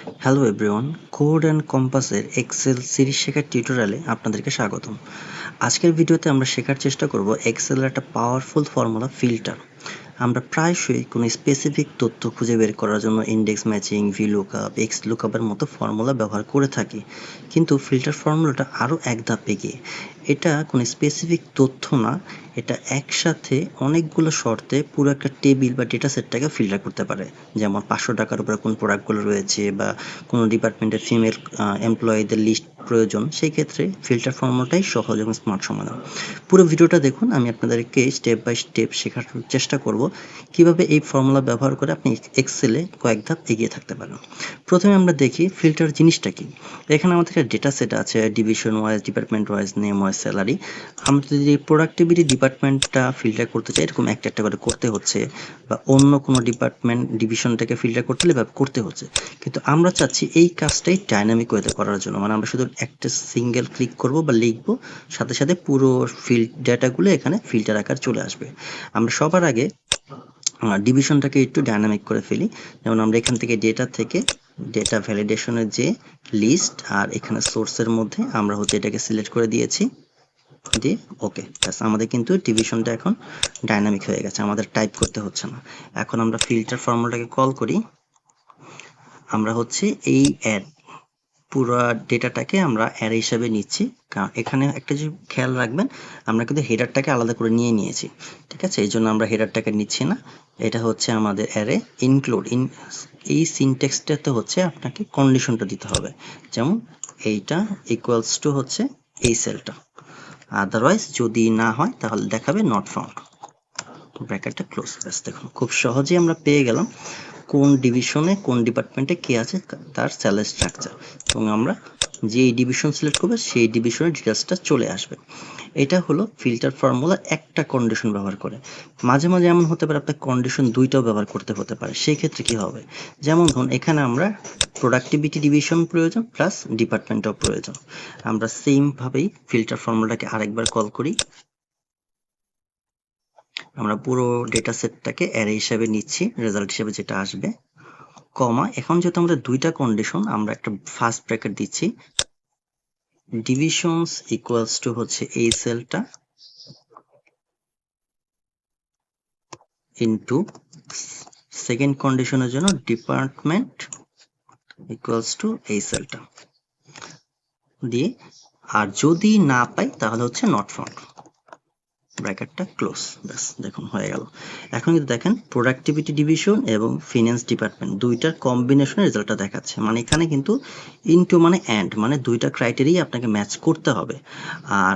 Hello everyone, code and কম্পাসের excel series শেখার টিউটোরিয়ালে আপনাদেরকে স্বাগতম। আজকের ভিডিওতে আমরা শেখার চেষ্টা করব এক্সেলের একটা পাওয়ারফুল ফর্মুলা ফিল্টার। আমরা প্রায়শই কোনো স্পেসিফিক তথ্য খুঁজে বের করার জন্য ইন্ডেক্স ম্যাচিং, ভিলুকআপ, এক্স লুকআপের মতো ফর্মুলা ব্যবহার করে থাকি, কিন্তু ফিল্টার ফর্মুলাটা আরও এক ধাপ এগিয়ে। এটা কোনো স্পেসিফিক তথ্য না, এটা একসাথে অনেকগুলো শর্তে পুরো একটা টেবিল বা ডেটা সেটটাকে ফিল্টার করতে পারে। যেমন 500 টাকার উপরে কোন প্রোডাক্টগুলো রয়েছে বা কোনো ডিপার্টমেন্টের ফিমেল এমপ্লয়ীদের লিস্ট প্রয়োজন, সেই ক্ষেত্রে ফিল্টার ফর্মুলাটাই সহজ এবং স্মার্ট সমাধান। পুরো ভিডিওটা দেখুন, আমি আপনাদেরকে স্টেপ বাই স্টেপ শেখার চেষ্টা করব কিভাবে এই ফর্মুলা ব্যবহার করে আপনি এক্সেলে কয়েক ধাপ এগিয়ে থাকতে পারেন। প্রথমে আমরা দেখি ফিল্টার জিনিসটা কি। এখানে আমাদের একটা ডেটা সেট আছে, division wise, department wise, name wise, salary. আমরা যদি প্রোডাক্টিভিটি ডিপার্টমেন্টটা ফিল্টার করতে চাই, এরকম একটা একটা করে করতে হচ্ছে, বা অন্য কোনো ডিপার্টমেন্ট ডিভিশনটাকে ফিল্টার করতে হলে এভাবে করতে হচ্ছে। কিন্তু আমরা চাচ্ছি এই কাজটাই ডাইনামিক ওয়েতে করার জন্য, মানে আমরা শুধু একটা সিঙ্গেল ক্লিক করব বা লিখবো, সাথে সাথে পুরো ফিল্ড ডেটাগুলো এখানে ফিল্টার আকার চলে আসবে। আমরা সবার আগে ডিভিশনটাকে একটু ডাইনামিক করে ফেলি। যেমন আমরা এখান থেকে ডেটা ভ্যালিডেশনের যে লিস্ট, আর এখানে সোর্সের মধ্যে আমরা হচ্ছে এটাকে সিলেক্ট করে দিয়েছি, দিয়ে ওকে, ব্যাস আমাদের কিন্তু ডিভিশনটা এখন ডাইনামিক হয়ে গেছে, আমাদের টাইপ করতে হচ্ছে না। এখন আমরা ফিল্টার ফর্মুলাটাকে কল করি। আমরা হচ্ছে এই অ্যাড পুরো ডেটাটাকে আমরা অ্যারে হিসাবে নিচ্ছি, কারণ এখানে একটা যে খেয়াল রাখবেন, আমরা কিন্তু হেডারটাকে আলাদা করে নিয়েছি, ঠিক আছে? এই জন্য আমরা হেডারটাকে নিচ্ছি না। এটা হচ্ছে আমাদের অ্যারে ইনক্লুড এই সিনট্যাক্সটাতে হচ্ছে আপনাকে কন্ডিশনটা দিতে হবে, যেমন এইটা ইকুয়ালস টু হচ্ছে এই সেলটা, আদারওয়াইজ যদি না হয় তাহলে দেখাবে নট ফাউন্ড, ব্র্যাকেটটা ক্লোজ। ব্যাস দেখুন, খুব সহজেই আমরা পেয়ে গেলাম কোন ডিভিশনে কোন ডিপার্টমেন্টে কে আছে তার স্যালারি স্ট্রাকচার, এবং আমরা যে ডিভিশন সিলেক্ট করবে সেই ডিভিশনের ডিটেলসটা চলে আসবে। এটা হলো ফিল্টার ফর্মুলা একটা কন্ডিশন ব্যবহার করে। মাঝে মাঝে এমন হতে পারে আপনার কন্ডিশন দুইটাও ব্যবহার করতে হতে পারে, সেই ক্ষেত্রে কি হবে? যেমন ধরুন এখানে আমরা প্রোডাক্টিভিটি ডিভিশন প্রয়োজন প্লাস ডিপার্টমেন্টও প্রয়োজন। আমরা সেম ভাবেই ফিল্টার ফর্মুলাটাকে আরেকবার কল করি। আমরা পুরো ডেটা সেটটাকে অ্যারে হিসাবে নিচ্ছি, রেজাল্ট হিসেবে যেটা আসবে, কমা, এখন যেহেতু আমাদের দুইটা কন্ডিশন, আমরা একটা ফার্স্ট ব্র্যাকেট দিচ্ছি, ডিভিশনস ইকুয়ালস টু হচ্ছে এই সেলটা ইনটু সেকেন্ড কন্ডিশনের জন্য ডিপার্টমেন্ট ইকুয়ালস টু এই সেলটা দিয়ে, আর যদি না পাই তাহলে হচ্ছে নট ফাউন্ড, ব্র্যাকেটটা ক্লোজ। ব্যাস দেখুন হয়ে গেল। এখন কিন্তু দেখেন প্রোডাক্টিভিটি ডিভিশন এবং ফিনান্স ডিপার্টমেন্ট দুইটার কম্বিনেশনের রেজাল্টটা দেখাচ্ছে, মানে এখানে কিন্তু ইনটু মানে অ্যান্ড, মানে দুইটা ক্রাইটেরিয়া আপনাকে ম্যাচ করতে হবে। আর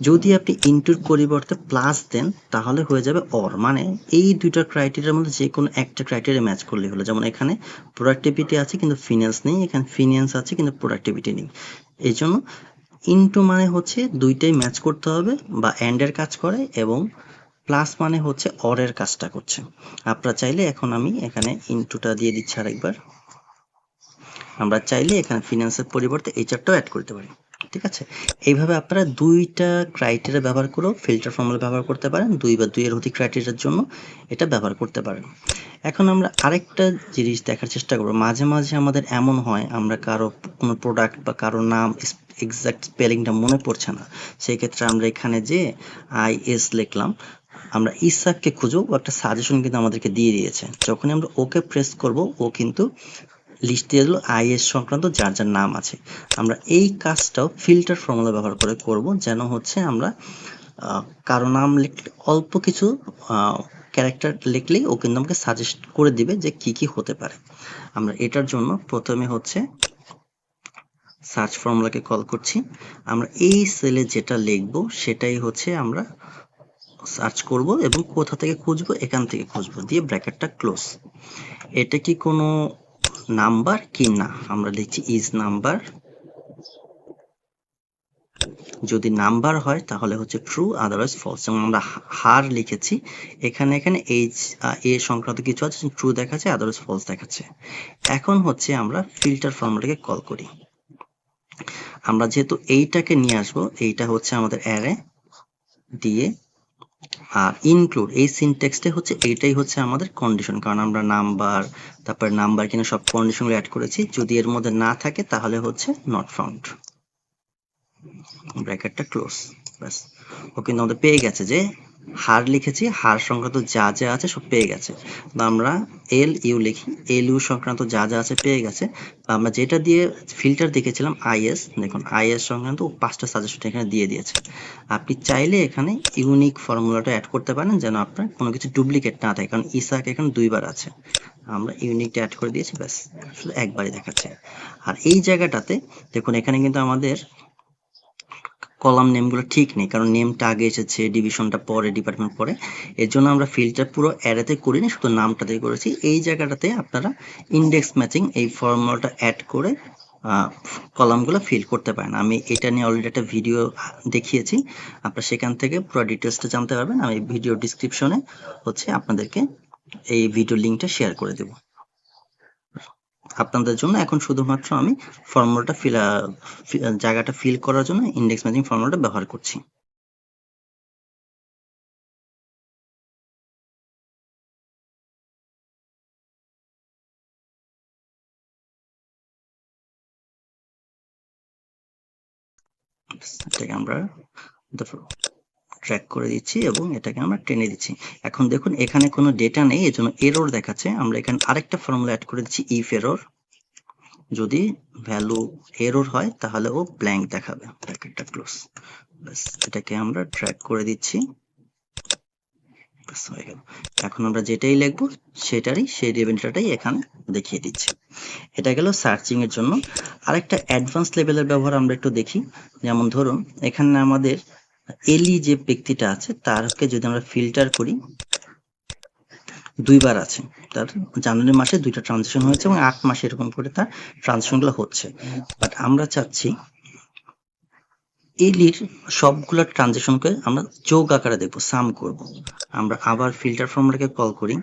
যদি আপনি ইনটুর পরিবর্তে প্লাস দেন তাহলে হয়ে যাবে অর, মানে এই দুইটা ক্রাইটেরিয়ার মধ্যে যে কোনো একটা ক্রাইটেরিয়া ম্যাচ করলে হলো। যেমন এখানে প্রোডাক্টিভিটি আছে কিন্তু ফিনান্স নেই, এখানে ফিনান্স আছে কিন্তু প্রোডাক্টিভিটি নেই। এই জন্য ইনটু মানে হচ্ছে দুইটাই ম্যাচ করতে হবে বা অ্যান্ড এর কাজ করে, এবং প্লাস মানে হচ্ছে অর এর কাজটা করছে। আপনারা চাইলে, এখন আমি এখানে ইনটুটা দিয়ে দিচ্ছি আরেকবার, আমরা চাইলে এখানে ফিনান্সের পরিবর্তে এইচআরটাও অ্যাড করতে পারি, ঠিক আছে? এইভাবে আপনারা দুইটা ক্রাইটেরিয়া ব্যবহার করেও ফিল্টার ফর্মুলা ব্যবহার করতে পারেন, দুই বা দুইয়ের অধিক ক্রাইটেরিয়ার জন্য এটা ব্যবহার করতে পারেন। এখন আমরা আরেকটা জিনিস দেখার চেষ্টা করবো, মাঝে মাঝে আমাদের এমন হয় আমরা কারো কোনো প্রোডাক্ট বা কারো নাম এক্সাক্ট স্পেলিংটা মনে পড়ছে না, সেই ক্ষেত্রে আমরা এখানে যে IS লিখলাম, আমরা ইসাককে খুঁজবো, ও একটা সাজেশন কিন্তু আমাদেরকে দিয়ে দিয়েছে। যখনই আমরা ওকে প্রেস করব, ও কিন্তু লিস্ট দিয়ে দিল IS সংক্রান্ত যার যার নাম আছে। আমরা এই কাজটাও ফিল্টার ফর্মুলা ব্যবহার করে করব, যেন হচ্ছে আমরা কারো নাম লিখলে অল্প কিছু ক্যারেক্টার লিখলেই ও কিন্তু আমাকে সাজেস্ট করে দিবে যে কি কি হতে পারে। আমরা এটার জন্য প্রথমে হচ্ছে সার্চ ফর্মুলাকে কল করছি, আমরা এই সেলে যেটা লিখবো সেটাই হচ্ছে আমরা সার্চ করব, এবং কোথা থেকে খুঁজবো, এখান থেকে খুঁজবো, দিয়ে ব্র্যাকেটটা ক্লোজ। এটা কি কোনো নাম্বার কি না, আমরা লিখছি ইজ নাম্বার, যদি নাম্বার হয় তাহলে হচ্ছে ট্রু, আদারওয়াইজ ফলস। যেমন আমরা হার লিখেছি, এখানে এইচ এ সংক্রান্ত কিছু আছে, ট্রু দেখাচ্ছে, আদারওয়াইজ ফলস দেখাচ্ছে। এখন হচ্ছে আমরা ফিল্টার ফর্মুলাকে কল করি। আমরা যেহেতু এইটাকে নিয়ে আসবো, এইটা হচ্ছে আমাদের অ্যারে, দিয়ে আর ইনক্লুড এই সিনট্যাক্সটা হচ্ছে এইটাই হচ্ছে আমাদের কন্ডিশন, কারণ আমরা নাম্বার তারপর নাম্বার কিনা সব কন্ডিশনগুলো অ্যাড করেছি। যদি এর মধ্যে না থাকে তাহলে হচ্ছে নট ফাউন্ড, ব্র্যাকেটটা ক্লোজ। ব্যাস, ও কিন্তু আমাদের পেয়ে গেছে যে হার লিখেছি, হার সংক্রান্ত যা যা আছে সব পেয়ে গেছে। তো আমরা এল ইউ লিখি, এল ইউ সংক্রান্ত যা যা আছে পেয়ে গেছে। আমরা যেটা দিয়ে ফিল্টার দেখেছিলাম আইএস, দেখুন আইএস সংক্রান্ত 5টা সাজেশন এখানে দিয়ে দিয়েছে। আপনি চাইলে এখানে ইউনিক ফর্মুলাটা অ্যাড করতে পারেন যেন আপনার কোনো কিছু ডুপ্লিকেট না থাকে, কারণ ইসাক এখানে 2বার আছে। আমরা ইউনিকটা অ্যাড করে দিয়েছি, ব্যাস শুধু একবারই দেখাচ্ছে। আর এই জায়গাটাতে দেখুন এখানে কিন্তু আমাদের কলাম নেমগুলো ঠিক নেই, কারণ নেমটা আগে এসেছে, ডিভিশনটা পরে, ডিপার্টমেন্ট পরে। এর জন্য আমরা ফিল্টার পুরো অ্যারেতে করিনি, শুধু নামটাতে করেছি। এই জায়গাটাতে আপনারা ইন্ডেক্স ম্যাচিং এই ফর্মুলাটা অ্যাড করে কলামগুলো ফিল করতে পারেন। আমি এটা নিয়ে অলরেডি একটা ভিডিও দেখিয়েছি, আপনারা সেখান থেকে পুরো ডিটেলসটা জানতে পারবেন। আমি ভিডিও ডিসক্রিপশনে হচ্ছে আপনাদেরকে এই ভিডিও লিঙ্কটা শেয়ার করে দেব আপনাদের জন্য। এখন শুধুমাত্র আমি ফর্মুলাটা জায়গাটা ফিল করার জন্য ইন্ডেক্স ম্যাচিং ফর্মুলাটা ব্যবহার করছি। এটাকে আমরা ট্র্যাক করে দিচ্ছি এবং এটাকে আমরা টেনে দিচ্ছি। এখন দেখুন এখানে কোনো ডেটা নেই, এজন্য এরর দেখাচ্ছে। আমরা এখানে আরেকটা ফর্মুলা অ্যাড করে দিচ্ছি, ইফ এরর। যদি ভ্যালু এরর হয় তাহলে ও ব্ল্যাঙ্ক দেখাবে, ব্র্যাকেটটা ক্লোজ। ব্যাস, এটাকে আমরা ট্র্যাক করে দিচ্ছি, ব্যাস হয়ে গেল। এখন আমরা যেটাই লিখবো সেটারই সেই রেভেন্টাটাই এখানে দেখিয়ে দিচ্ছি। এটা গেল সার্চিং এর জন্য। আরেকটা অ্যাডভান্স লেভেলের ব্যবহার আমরা একটু দেখি। যেমন ধরুন এখানে আমাদের এলি যে ব্যক্তিটা আছে তারকে যদি আমরা ফিল্টার করি, 2বার আছে, তার জানুয়ারি মাসে 2টা ট্রানজেকশন হয়েছে এবং 8 মাসে এরকম করে তার ট্রানজেকশনগুলো হচ্ছে। বাট আমরা চাচ্ছি এলির সবগুলো ট্রানজেকশনকে আমরা যোগ আকারে দেখবো, সাম করব। আমরা আবার ফিল্টার ফর্মুলাকে কল করি,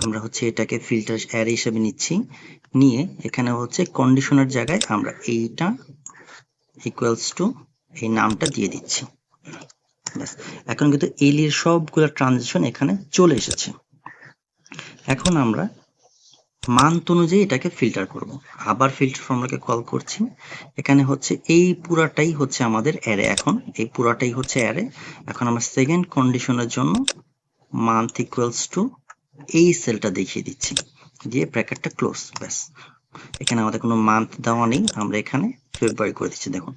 আমরা হচ্ছে এটাকে ফিল্টার অ্যারে হিসেবে নিচ্ছি, নিয়ে এখানে হচ্ছে কন্ডিশনের জায়গায় আমরা এইটা ইকুয়ালস টু এই নামটা দিয়ে দিচ্ছি। ব্যাস, এখন কিন্তু এলির সবগুলো ট্রানজেকশন এখানে চলে এসেছে। এখন আমরা মান্থ অনুযায়ী এটাকে ফিল্টার করব। আবার ফিল্টার ফর্মুলাকে কল করছি, এখানে হচ্ছে এই পুরাটাই হচ্ছে আমাদের অ্যারে। এখন এই পুরাটাই হচ্ছে অ্যারে। এখন আমরা সেকেন্ড কন্ডিশনের জন্য মান্থ ইকুয়ালস টু এই সেলটা দেখিয়ে দিচ্ছি, দিয়ে ব্র্যাকেটটা ক্লোজ। ব্যাস, এখানে আমাদের কোনো মান্থ দেওয়া নেই, আমরা এখানে ফেব্রুয়ারি করে দিচ্ছি। দেখুন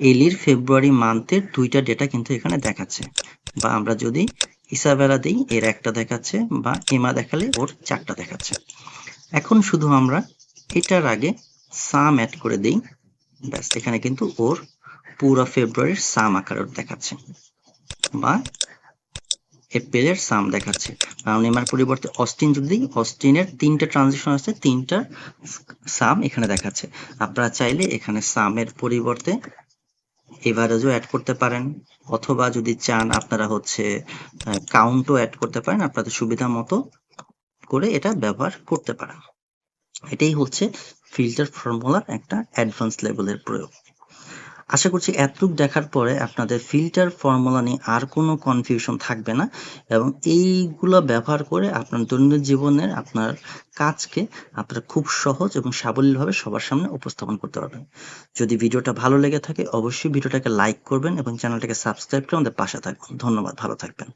এলির ফেব্রুয়ারি মান্থের 2টা ডেটা কিন্তু এখানে দেখাচ্ছে, বা আমরা যদি ইসাবেলা দিই এর একটা দেখাচ্ছে, বা এমা দেখালে ওর 4টা দেখাচ্ছে। এখন শুধু আমরা এটার আগে সাম অ্যাড করে দিই, ব্যাস এখানে কিন্তু ওর পুরো ফেব্রুয়ারির সাম আকারে দেখাচ্ছে, বা এপ্রিলের সাম দেখাচ্ছে। কারণ এমার পরিবর্তে অস্টিন যদি দিই, অস্টিনের 3টে ট্রানজেকশন আছে, 3টার সাম এখানে দেখাচ্ছে। আপনারা চাইলে এখানে সামের পরিবর্তে এভারেজও অ্যাড করতে পারেন, অথবা যদি চান আপনারা হচ্ছে কাউন্টও অ্যাড করতে পারেন, আপনাদের সুবিধা মতো করে এটা ব্যবহার করতে পারেন। এটাই হচ্ছে ফিল্টার ফর্মুলার একটা অ্যাডভান্স লেভেলের প্রয়োগ। আশা করছি এতটুকু দেখার পরে আপনাদের ফিল্টার ফর্মুলা নিয়ে আর কোনো কনফিউশন থাকবে না, এবং এইগুলো ব্যবহার করে আপনার দৈনন্দিন জীবনের আপনার কাজকে আপনারা খুব সহজ এবং সাবলীলভাবে সবার সামনে উপস্থাপন করতে পারবেন। যদি ভিডিওটা ভালো লেগে থাকে অবশ্যই ভিডিওটাকে লাইক করবেন এবং চ্যানেলটাকে সাবস্ক্রাইব করে আমাদের পাশে থাকবেন। ধন্যবাদ, ভালো থাকবেন।